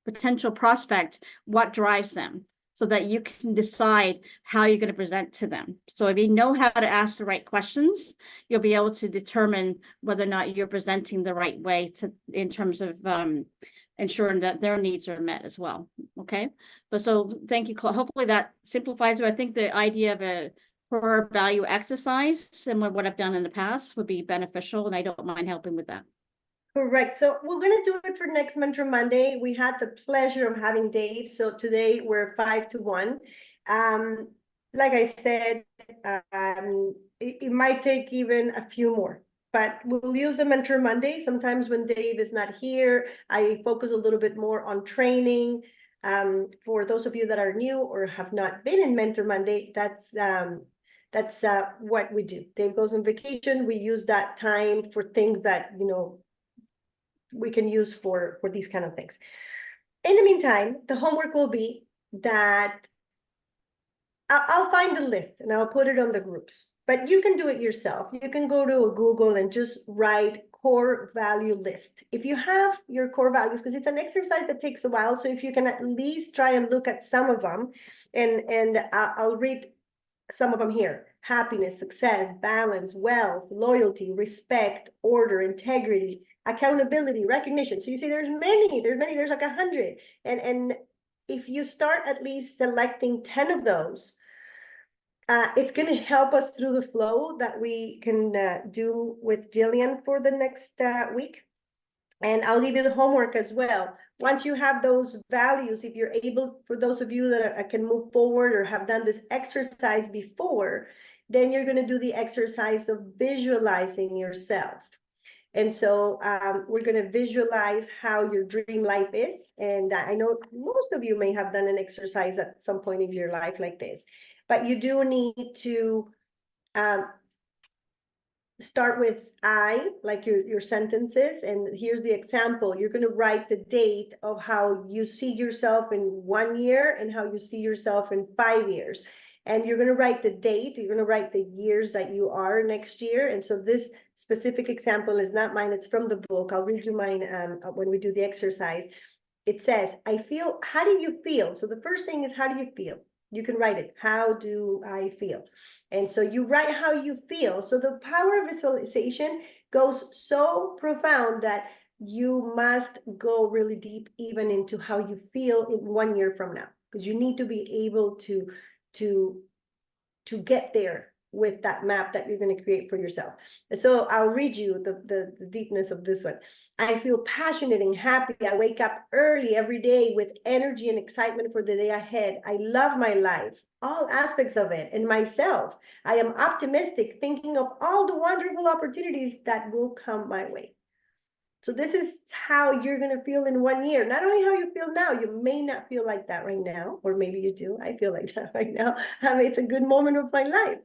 potential prospect, what drives them, so that you can decide how you're going to present to them. So if you know how to ask the right questions, you'll be able to determine whether or not you're presenting the right way in terms of ensuring that their needs are met as well. Okay. But so thank you. Hopefully that simplifies it. I think the idea of a core value exercise, similar to what I've done in the past, would be beneficial, and I don't mind helping with that. Correct. So we're going to do it for next Mentor Monday. We had the pleasure of having Dave. So today we're 5 to 1. Like I said, it might take even a few more, but we'll use the Mentor Monday. Sometimes when Dave is not here, I focus a little bit more on training. For those of you that are new or have not been in Mentor Monday, that's what we do. Dave goes on vacation. We use that time for things that, we can use for these kind of things. In the meantime, the homework will be that I'll find the list and I'll put it on the groups, but you can do it yourself. You can go to a Google and just write core value list. If you have your core values, because it's an exercise that takes a while. So if you can at least try and look at some of them, and I'll read some of them here: happiness, success, balance, wealth, loyalty, respect, order, integrity, accountability, recognition. So you see there's like 100. And if you start at least selecting 10 of those, it's going to help us through the flow that we can do with Jillian for the next week. And I'll leave you the homework as well. Once you have those values, if you're able, for those of you that can move forward or have done this exercise before, then you're going to do the exercise of visualizing yourself. And so we're going to visualize how your dream life is. And I know most of you may have done an exercise at some point in your life like this, but you do need to start with I, like your sentences. And here's the example. You're going to write the date of how you see yourself in 1 year and how you see yourself in 5 years. And you're going to write the date, you're going to write the years that you are next year. And so this specific example is not mine, it's from the book. I'll read you mine when we do the exercise. It says, how do you feel? So the first thing is, how do you feel? You can write it, how do I feel? And so you write how you feel. So the power of visualization goes so profound that you must go really deep even into how you feel in 1 year from now, because you need to be able to get there with that map that you're going to create for yourself. So I'll read you the deepness of this one. I feel passionate and happy. I wake up early every day with energy and excitement for the day ahead. I love my life, all aspects of it, and myself. I am optimistic, thinking of all the wonderful opportunities that will come my way. So this is how you're going to feel in 1 year. Not only how you feel now, you may not feel like that right now, or maybe you do. I feel like that right now. It's a good moment of my life.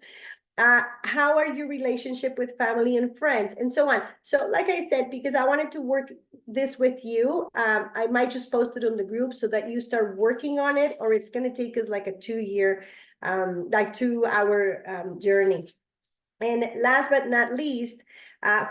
How are your relationship with family and friends, and so on. So like I said, because I wanted to work this with you, I might just post it on the group so that you start working on it, or it's going to take us like a 2-year, like 2-hour journey. And last but not least,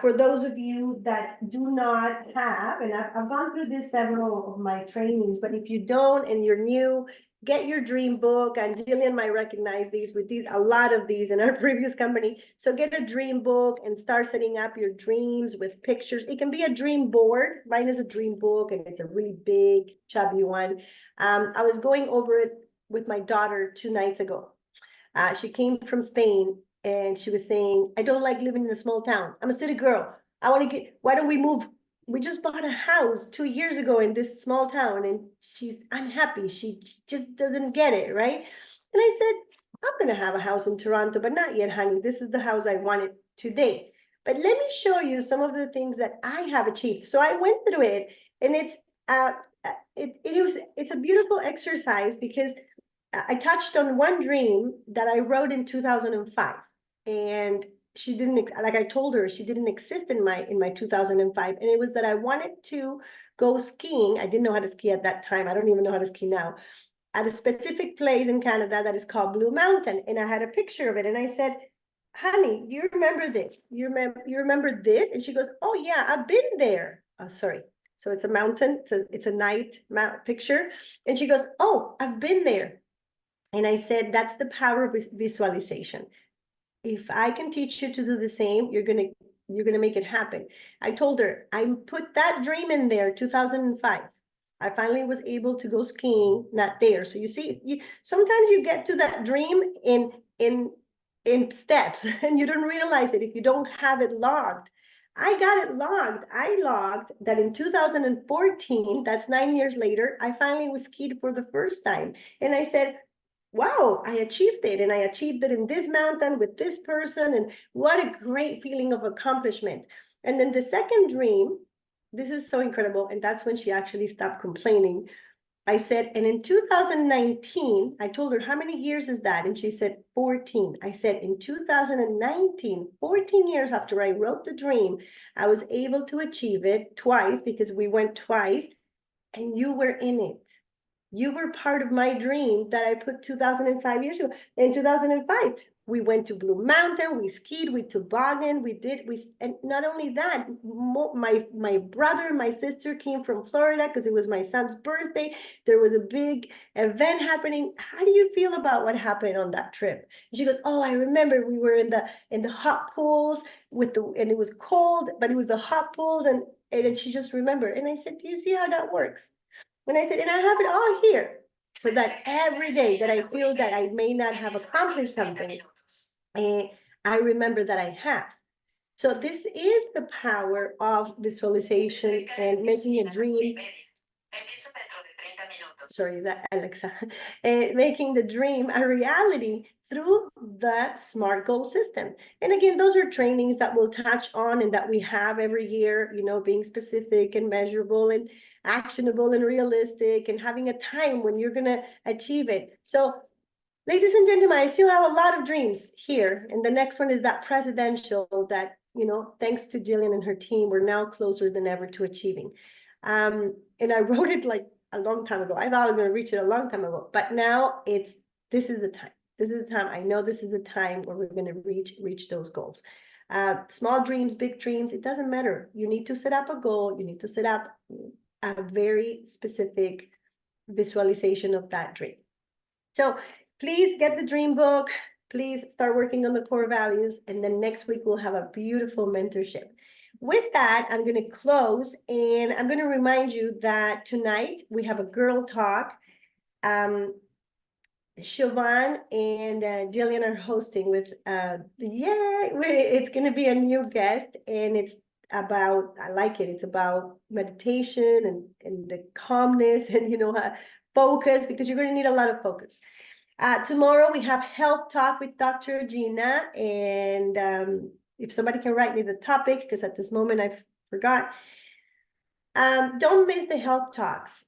for those of you that do not have, and I've gone through this several of my trainings, but if you don't and you're new, get your dream book. And Jillian might recognize these with a lot of these in our previous company. So get a dream book and start setting up your dreams with pictures. It can be a dream board. Mine is a dream book, and it's a really big, chubby one. I was going over it with my daughter 2 nights ago. She came from Spain, and she was saying, I don't like living in a small town. I'm a city girl. Why don't we move we just bought a house 2 years ago in this small town and she's unhappy. She just doesn't get it, right? And I said, I'm gonna have a house in Toronto, but not yet, honey. This is the house I wanted today. But let me show you some of the things that I have achieved. So I went through it, and it's a beautiful exercise because I touched on one dream that I wrote in 2005, and she didn't, like I told her, she didn't exist in my 2005, and it was that I wanted to go skiing. I didn't know how to ski at that time. I don't even know how to ski now, at a specific place in Canada that is called Blue Mountain. And I had a picture of it, and I said, honey, do you remember this? You remember this? And she goes, oh yeah, I've been there. Oh, sorry. So it's a mountain, it's a night picture. And she goes, oh, I've been there. And I said, that's the power of visualization. If I can teach you to do the same, you're gonna make it happen. I told her, I put that dream in there, 2005. I finally was able to go skiing, not there. So you see, sometimes you get to that dream in steps and you don't realize it if you don't have it logged. I got it logged. I logged that in 2014, that's 9 years later, I finally was skied for the first time. And I said, wow, I achieved it. And I achieved it in this mountain with this person. And what a great feeling of accomplishment. And then the second dream, this is so incredible. And that's when she actually stopped complaining. I said, and in 2019, I told her, how many years is that? And she said, 14. I said, in 2019, 14 years after I wrote the dream, I was able to achieve it twice because we went twice, and you were in it. You were part of my dream that I put 2005 years ago. In 2005, we went to Blue Mountain, we skied, we toboggan, and not only that, my brother and my sister came from Florida because it was my son's birthday. There was a big event happening. How do you feel about what happened on that trip? And she goes, oh, I remember we were in the hot pools and it was cold, but it was the hot pools, and then she just remembered. And I said, do you see how that works? When I said, and I have it all here, so that every day that I feel that I may not have accomplished something, I remember that I have. So this is the power of visualization and making a dream. Sorry, that Alexa, making the dream a reality through that SMART goal system. And again, those are trainings that we'll touch on and that we have every year, being specific and measurable and actionable and realistic, and having a time when you're going to achieve it. So ladies and gentlemen, I still have a lot of dreams here. And the next one is that presidential that, thanks to Jillian and her team, we're now closer than ever to achieving. And I wrote it like a long time ago. I thought I was going to reach it a long time ago, but now this is the time. This is the time. I know this is the time where we're going to reach those goals. Small dreams, big dreams, it doesn't matter. You need to set up a goal. You need to set up a very specific visualization of that dream. So please get the dream book. Please start working on the core values. And then next week, we'll have a beautiful mentorship. With that, I'm going to close, and I'm going to remind you that tonight we have a girl talk. Siobhan and Jillian are hosting with, it's going to be a new guest, and it's about, I like it, it's about meditation and the calmness and, focus, because you're going to need a lot of focus. Tomorrow we have health talk with Dr. Gina, and if somebody can write me the topic, because at this moment I forgot. Don't miss the health talks.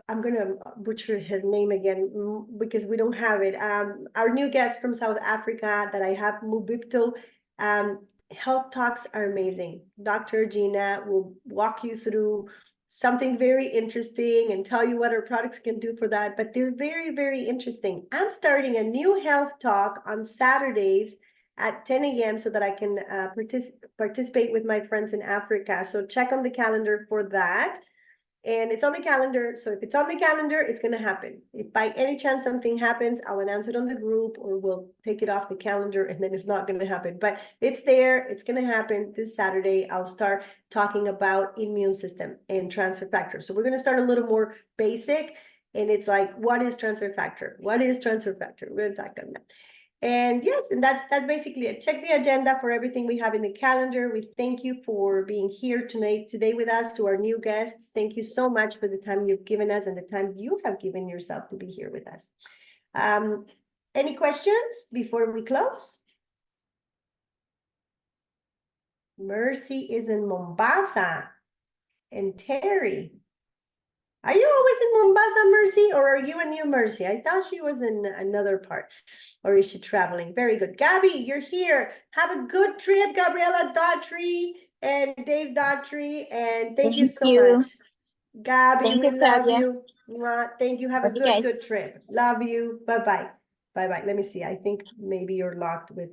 I'm going to butcher her name again because we don't have it. Our new guest from South Africa that I have, Mubipto, health talks are amazing. Dr. Gina will walk you through something very interesting and tell you what our products can do for that, but they're very, very interesting. I'm starting a new health talk on Saturdays at 10 a.m. so that I can participate with my friends in Africa. So check on the calendar for that. And it's on the calendar. So if it's on the calendar, it's going to happen. If by any chance something happens, I'll announce it on the group, or we'll take it off the calendar and then it's not going to happen. But it's there. It's going to happen this Saturday. I'll start talking about immune system and transfer factor. So we're going to start a little more basic. And it's like, what is transfer factor? What is transfer factor? We're going to talk on that. And yes, and that's basically it. Check the agenda for everything we have in the calendar. We thank you for being here today with us, to our new guests. Thank you so much for the time you've given us and the time you have given yourself to be here with us. Any questions before we close? Mercy is in Mombasa. And Terry. Are you always in Mombasa, Mercy, or are you a new Mercy? I thought she was in another part. Or is she traveling? Very good. Gabby, you're here. Have a good trip, Gabriela Daughtry and Dave Daughtry. And thank you so much. Gabby, Thank we you, love Claudia. you. Mwah. Thank you. Have a Love you good guys. trip. Love you. Bye-bye. Bye-bye. Let me see. I think maybe you're locked with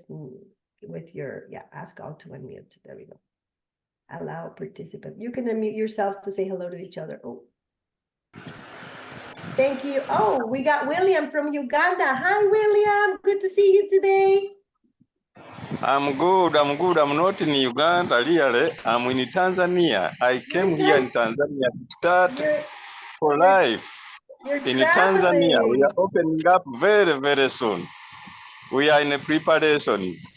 your, yeah, ask all to unmute. There we go. Allow participant. You can unmute yourselves to say hello to each other. Oh. Thank you. Oh, we got William from Uganda. Hi, William. Good to see you today. I'm good. I'm not in Uganda, really. I'm in Tanzania. I came here in Tanzania to start for life. In Tanzania, we are opening up very, very soon. We are in the preparations.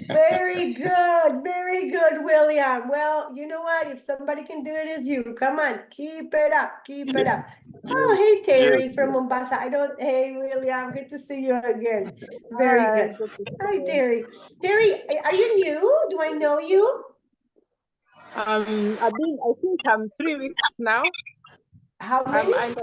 Very good, William. Well, you know what? If somebody can do it, it's you. Come on, keep it up, keep it up. Oh, hey, Terry from Mombasa. Hey, William, good to see you again. Very good. Hi, Terry. Terry, are you new? Do I know you? I think I'm 3 weeks now. How many? I'm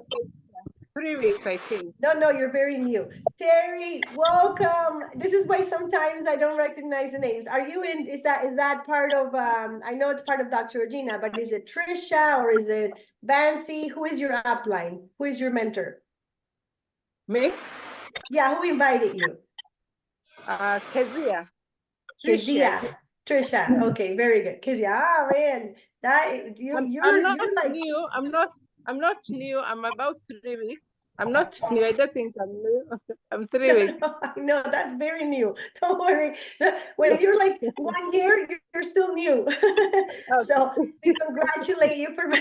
3 weeks, I think. No, you're very new. Terry, welcome. This is why sometimes I don't recognize the names. Are you in, is that part of, I know it's part of Dr. Regina, but is it Trisha or is it Vancy? Who is your upline? Who is your mentor? Me? Yeah, who invited you? Kezia. Trisha. Okay, very good. Kezia. Oh man, I'm not new. I'm not new. I'm about 3 weeks. I'm not new. I don't think I'm new. I'm 3 weeks. No, that's very new. Don't worry. When you're like 1 year, you're still new. So we congratulate you for.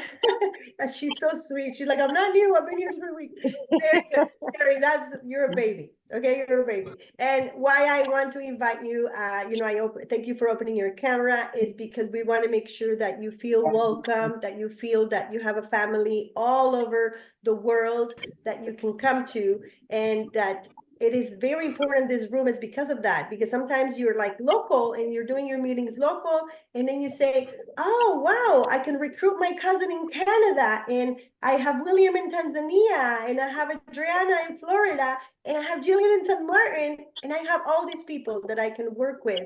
She's so sweet. She's like, I'm not new. I've been here for a week. Very good. Terry, you're a baby. Okay, you're a baby. And why I want to invite you, thank you for opening your camera, is because we want to make sure that you feel welcome, that you feel that you have a family all over the world that you can come to, and that it is very important this room is because of that, because sometimes you're like local and you're doing your meetings local, and then you say, oh wow, I can recruit my cousin in Canada, and I have William in Tanzania, and I have Adriana in Florida, and I have Jillian in San Martin, and I have all these people that I can work with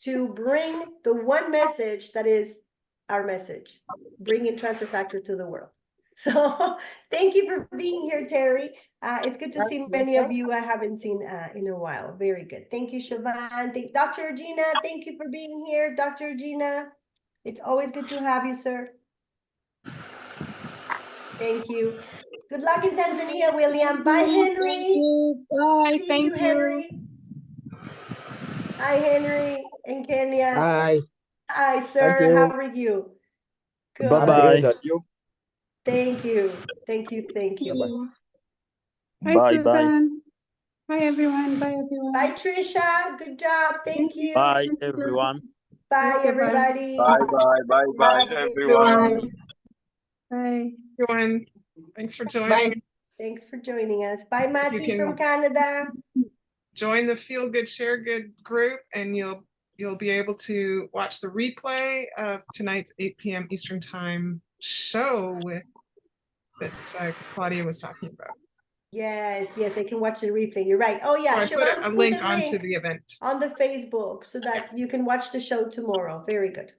to bring the one message that is our message, bringing transfer factor to the world. So thank you for being here, Terry. It's good to see many of you I haven't seen in a while. Very good. Thank you, Siobhan. Dr. Regina, thank you for being here. Dr. Regina, it's always good to have you, sir. Thank you. Good luck in Tanzania, William. Bye, Henry. Bye. Thank you, Henry. Hi, Henry and Kenya. Hi. Hi, sir. How are you? Good. Bye-bye. Thank you. Thank you. Thank you. Hi, Susan. Hi, everyone. Bye, everyone. Bye, Trisha. Good job. Thank you. Bye, everyone. Bye, everybody. Bye, everyone. Bye. Everyone, thanks for joining. Bye. Thanks for joining us. Bye, Mati can- from Canada. Join the Feel Good Share Good group, and you'll be able to watch the replay of tonight's 8 p.m. Eastern Time show that Claudia was talking about. Yes, they can watch the replay. You're right. Oh yeah, I put Siobhan a put link the onto link the event. on the Facebook so that you can watch the show tomorrow. Very good.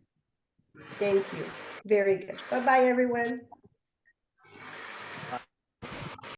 Thank you. Very good. Bye-bye, everyone.